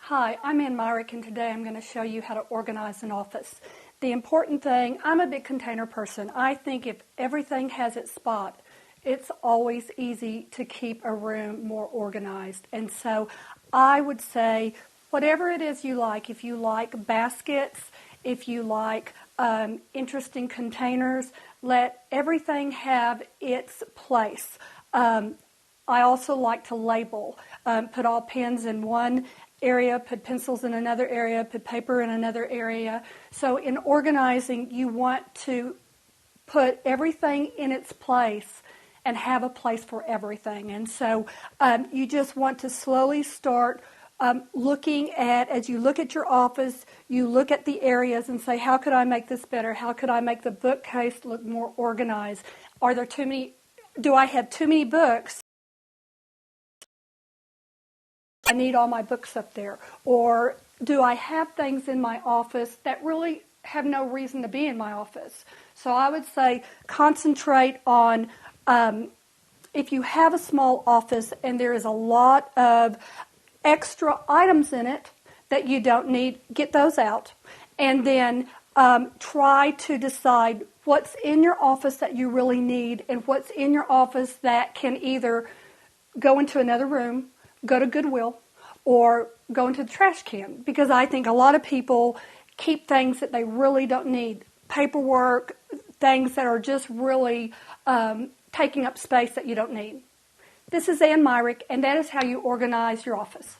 Hi, I'm Ann Myrick, and today I'm going to show you how to organize an office. The important thing, I'm a big container person. I think if everything has its spot, it's always easy to keep a room more organized. And so I would say whatever it is you like, if you like baskets, if you like interesting containers, let everything have its place. I also like to label, put all pens in one area, put pencils in another area, put paper in another area. So in organizing, you want to put everything in its place and have a place for everything. And so you just want to slowly start looking at, as you look at your office, you look at the areas and say, how could I make this better? How could I make the bookcase look more organized? Are there too many, do I have too many books? I need all my books up there. Or do I have things in my office that really have no reason to be in my office? So I would say concentrate on, if you have a small office and there is a lot of extra items in it that you don't need, get those out. And then try to decide what's in your office that you really need and what's in your office that can either go into another room, go to Goodwill, or go into the trash can. Because I think a lot of people keep things that they really don't need. Paperwork, things that are just really taking up space that you don't need. This is Ann Myrick, and that is how you organize your office.